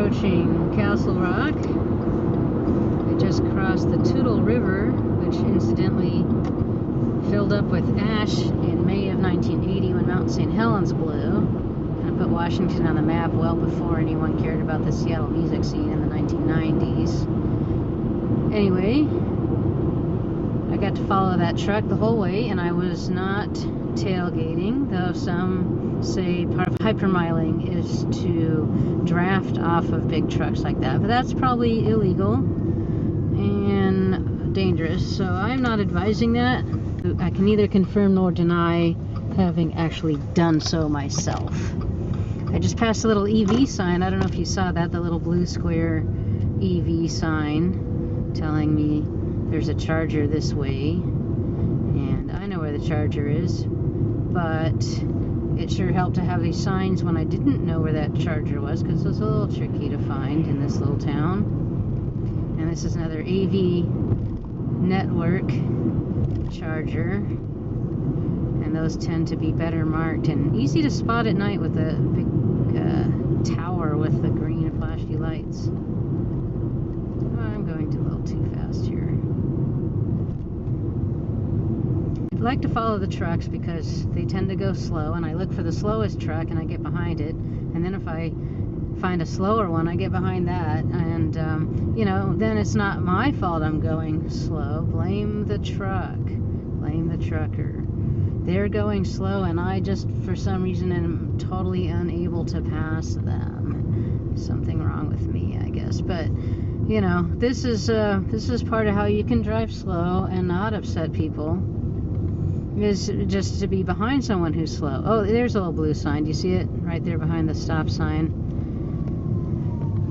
approaching Castle Rock. I just crossed the Toutle River, which incidentally filled up with ash in May of 1980 when Mount St. Helens blew. And I put Washington on the map well before anyone cared about the Seattle music scene in the 1990s. Anyway, I got to follow that truck the whole way, and I was not tailgating, though some say part of hypermiling is to draft off of big trucks like that. But that's probably illegal and dangerous, so I'm not advising that. I can neither confirm nor deny having actually done so myself. I just passed a little EV sign. I don't know if you saw that, the little blue square EV sign telling me there's a charger this way, and I know where the charger is, but it sure helped to have these signs when I didn't know where that charger was, because it was a little tricky to find in this little town. And this is another AV network charger, and those tend to be better marked and easy to spot at night with a big tower with the green flashy lights. I'm going a little too fast here. I like to follow the trucks because they tend to go slow, and I look for the slowest truck and I get behind it, and then if I find a slower one I get behind that, and then it's not my fault I'm going slow. Blame the truck, blame the trucker. They're going slow and I just for some reason am totally unable to pass them. Something wrong with me, I guess. But this is part of how you can drive slow and not upset people, is just to be behind someone who's slow. Oh, there's a little blue sign. Do you see it? Right there behind the stop sign.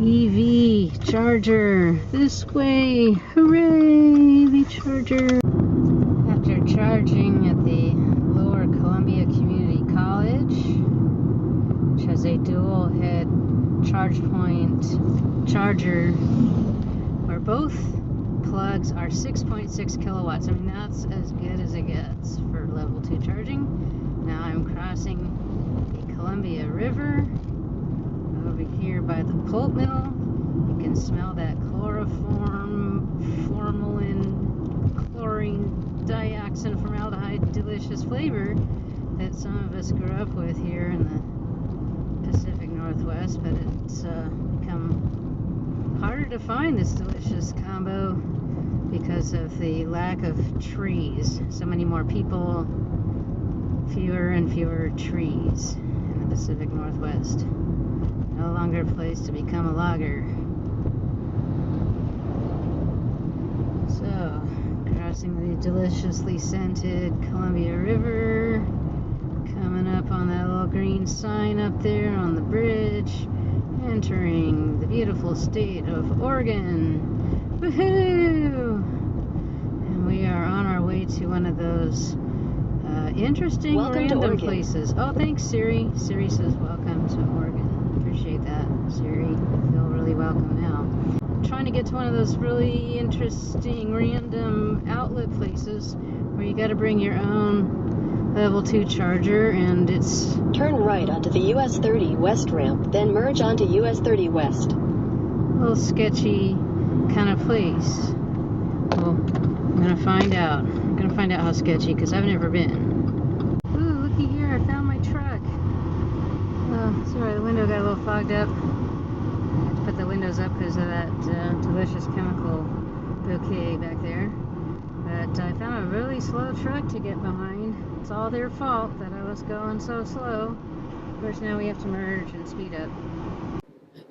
EV charger. This way. Hooray! EV charger. After charging at the Lower Columbia Community College, which has a dual head charge point charger where both plugs are 6.6 kilowatts. I mean, that's as good as it gets for level 2 charging. Now I'm crossing the Columbia River over here by the pulp mill. You can smell that formalin, chlorine, dioxin, formaldehyde, delicious flavor that some of us grew up with here in the Pacific Northwest, but it's become harder to find this delicious combo because of the lack of trees. So many more people, fewer and fewer trees in the Pacific Northwest. No longer a place to become a logger. So, crossing the deliciously scented Columbia River, coming up on that little green sign up there on the bridge, entering the beautiful state of Oregon. Woohoo! And we are on our way to one of those interesting random places. Oh, thanks, Siri. Siri says welcome to Oregon. Appreciate that, Siri. I feel really welcome now. I'm trying to get to one of those really interesting random outlet places where you got to bring your own level 2 charger, and it's turn right onto the US 30 West ramp, then merge onto US 30 West. a little sketchy kind of place. Well, I'm gonna find out. I'm gonna find out how sketchy, because I've never been. Ooh, looky here, I found my truck. Oh, sorry, the window got a little fogged up. I had to put the windows up because of that delicious chemical bouquet back there. But I found a really slow truck to get behind. It's all their fault that I was going so slow. Of course, now we have to merge and speed up.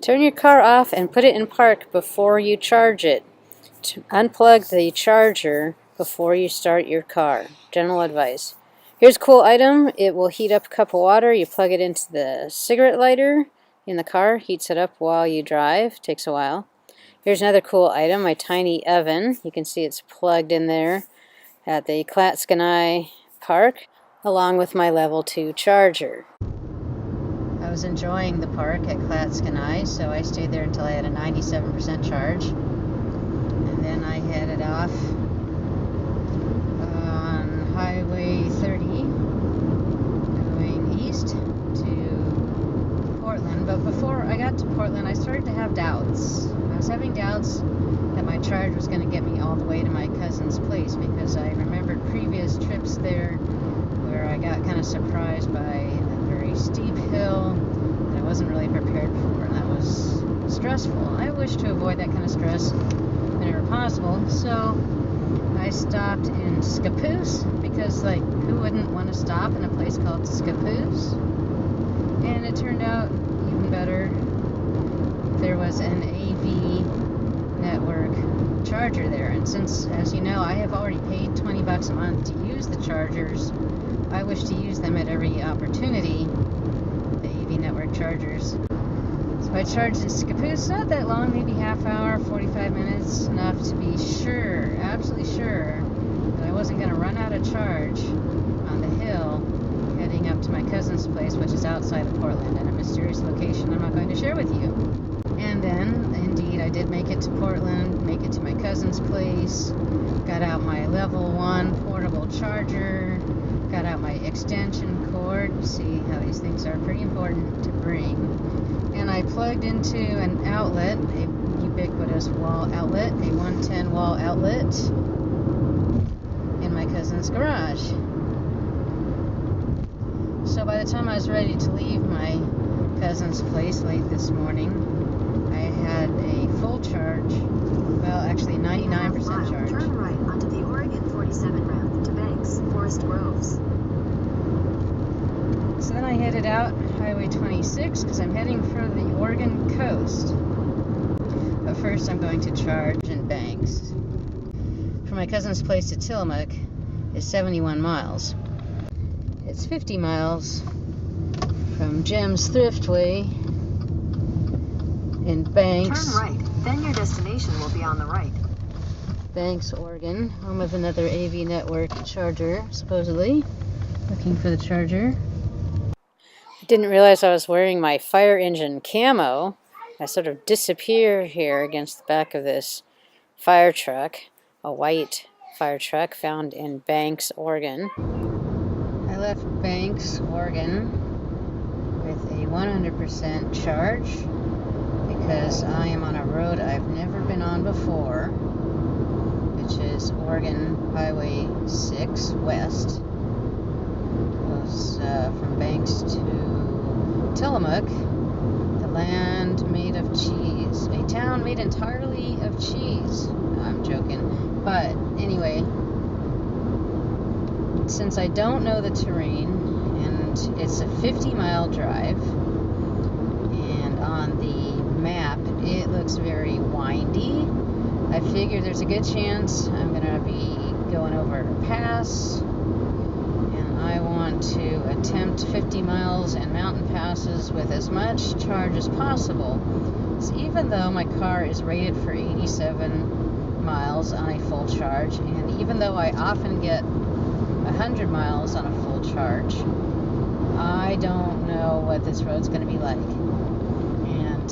Turn your car off and put it in park before you charge it. Unplug the charger before you start your car. General advice. Here's a cool item. It will heat up a cup of water. You plug it into the cigarette lighter in the car. Heats it up while you drive. Takes a while. Here's another cool item. My tiny oven. You can see it's plugged in there at the Klatskanai Park, along with my level 2 charger. I was enjoying the park at Klatskanai, so I stayed there until I had a 97% charge. And then I headed off on Highway 30 going east to Portland. But before I got to Portland, I started to have have doubts. I was having doubts that my charge was going to get me all the way to my cousin's place, because I remembered previous trips there where I got kind of surprised by a very steep hill that I wasn't really prepared for, and that was stressful. I wish to avoid that kind of stress whenever possible, so I stopped in Scappoose, because, like, who wouldn't want to stop in a place called Scappoose? And it turned out even better. There was an AV network charger there, and since, as you know, I have already paid $20 a month to use the chargers, I wish to use them at every opportunity, the AV network chargers. So I charged in Scappoose, not that long, maybe half hour, 45 minutes, enough to be sure, absolutely sure, that I wasn't going to run out of charge on the hill heading up to my cousin's place, which is outside of Portland in a mysterious location I'm not going to share with you. And then, indeed, I did make it to Portland, make it to my cousin's place, got out my level 1 portable charger, got out my extension cord. See how these things are pretty important to bring. And I plugged into an outlet, a ubiquitous wall outlet, a 110 wall outlet, in my cousin's garage. So by the time I was ready to leave my cousin's place late this morning, I had a full charge, well, actually 99% charge. Turn right onto the Oregon 47 ramp to Banks, Forest Groves. So then I headed out Highway 26 because I'm heading for the Oregon coast. But first I'm going to charge in Banks. From my cousin's place to Tillamook is 71 miles. It's 50 miles from Jim's Thriftway in Banks. Turn right, then your destination will be on the right. Banks, Oregon, home of another AV network charger, supposedly. Looking for the charger. I didn't realize I was wearing my fire engine camo. I sort of disappear here against the back of this fire truck, a white fire truck found in Banks, Oregon. I left Banks, Oregon with a 100% charge because I am on a road I've never been on before, which is Oregon Highway 6 West. Goes from Banks to Tillamook, the land made of cheese. A town made entirely of cheese. No, I'm joking. But anyway, since I don't know the terrain, and it's a 50-mile drive, and on the map it looks very windy, I figure there's a good chance I'm going to be going over a pass, and I want to attempt 50 miles and mountain passes with as much charge as possible. So even though my car is rated for 87 miles on a full charge, and even though I often get 100 miles on a full charge, I don't know what this road's going to be like. And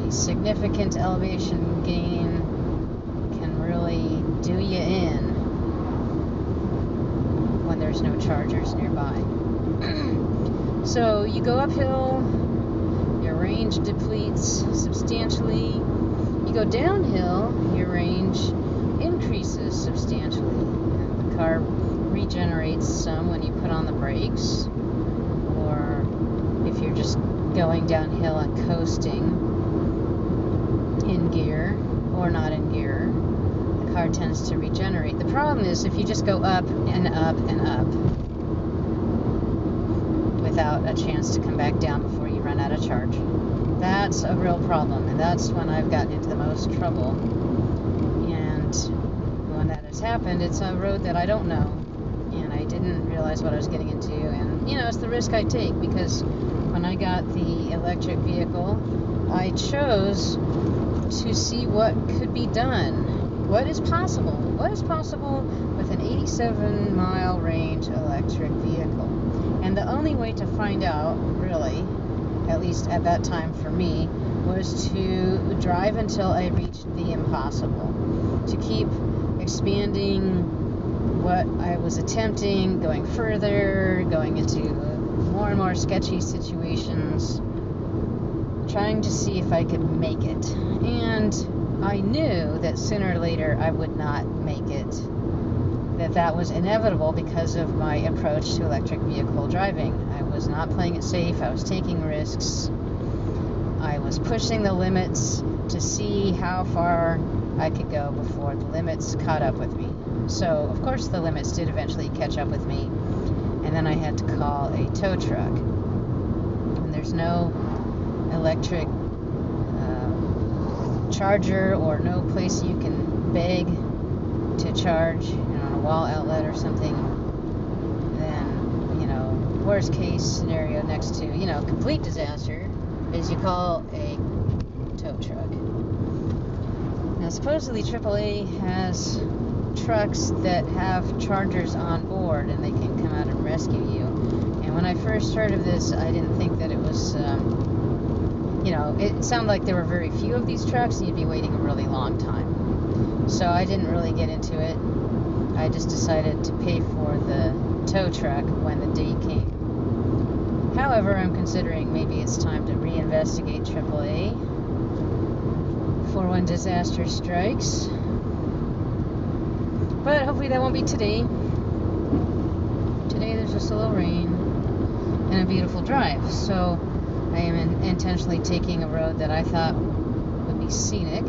a significant elevation gain can really do you in when there's no chargers nearby. So you go uphill, your range depletes substantially. You go downhill, your range increases substantially. And the car regenerates some when you put on the brakes, or if you're just going downhill and coasting in gear or not in gear, the car tends to regenerate. The problem is if you just go up and up and up without a chance to come back down before you run out of charge, that's a real problem, and that's when I've gotten into the most trouble. And when that has happened, it's a road that I don't know, and I didn't realize what I was getting into, and you know, it's the risk I take, because when I got the electric vehicle, I chose to see what could be done. What is possible? What is possible with an 87-mile range electric vehicle? And the only way to find out, really, at least at that time for me, was to drive until I reached the impossible. To keep expanding what I was attempting, going further, going into more and more sketchy situations, trying to see if I could make it. And I knew that sooner or later I would not make it, that was inevitable because of my approach to electric vehicle driving. I was not playing it safe. I was taking risks. I was pushing the limits to see how far I could go before the limits caught up with me. So, of course, the limits did eventually catch up with me, and then I had to call a tow truck. And there's no electric charger or no place you can beg to charge, on a wall outlet or something. Then, worst case scenario next to, complete disaster is you call a tow truck. Now, supposedly AAA has trucks that have chargers on board and they can come out and rescue you. And when I first heard of this, I didn't think that it was, it sounded like there were very few of these trucks and you'd be waiting a really long time. So I didn't really get into it. I just decided to pay for the tow truck when the date came. However, I'm considering maybe it's time to reinvestigate AAA for when disaster strikes. But hopefully that won't be today. Today there's just a little rain and a beautiful drive. So I am intentionally taking a road that I thought would be scenic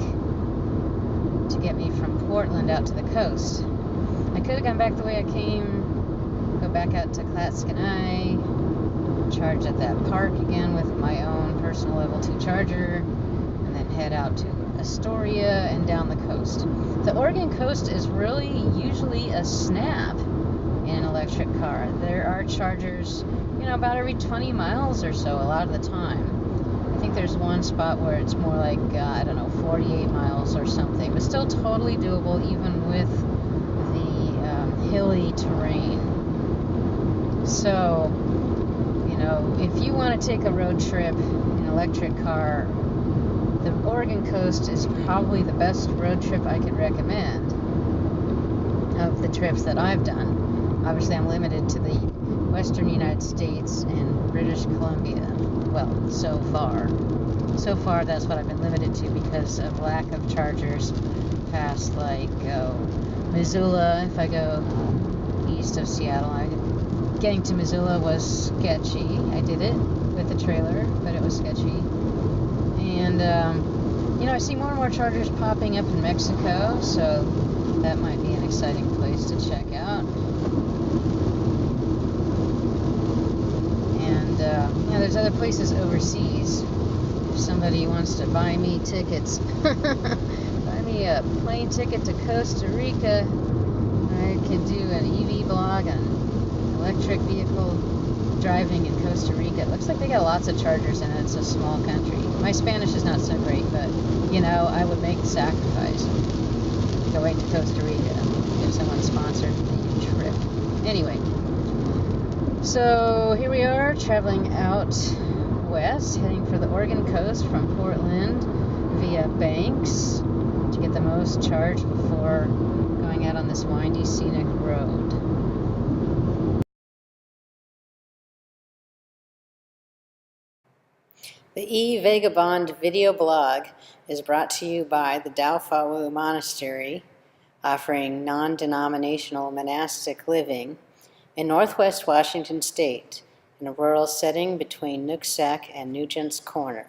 to get me from Portland out to the coast. I could have gone back the way I came, go back out to Clatskanie, charge at that park again with my own personal level 2 charger, and then head out to Astoria and down the coast. The Oregon coast is really usually a snap in an electric car. There are chargers, about every 20 miles or so a lot of the time. I think there's one spot where it's more like, 48 miles or something, but still totally doable even with the hilly terrain. So, if you want to take a road trip in an electric car, the Oregon coast is probably the best road trip I could recommend of the trips that I've done. Obviously, I'm limited to the western United States and British Columbia. Well, so far. So far, that's what I've been limited to because of lack of chargers past, Missoula. If I go east of Seattle, getting to Missoula was sketchy. I did it with a trailer, but it was sketchy. And, I see more and more chargers popping up in Mexico, so that might be an exciting place to check out. And, there's other places overseas. If somebody wants to buy me tickets, buy me a plane ticket to Costa Rica, I could do an EVblog on electric vehicle driving in Costa Rica. It looks like they got lots of chargers in it. It's a small country. My Spanish is not so great, but, I would make the sacrifice going to Costa Rica if someone sponsored the trip. Anyway, so here we are traveling out west, heading for the Oregon coast from Portland via Banks to get the most charge before going out on this windy, scenic road. The EVagabond video blog is brought to you by the Daofawu Monastery, offering non-denominational monastic living in northwest Washington State in a rural setting between Nooksack and Nugent's Corner.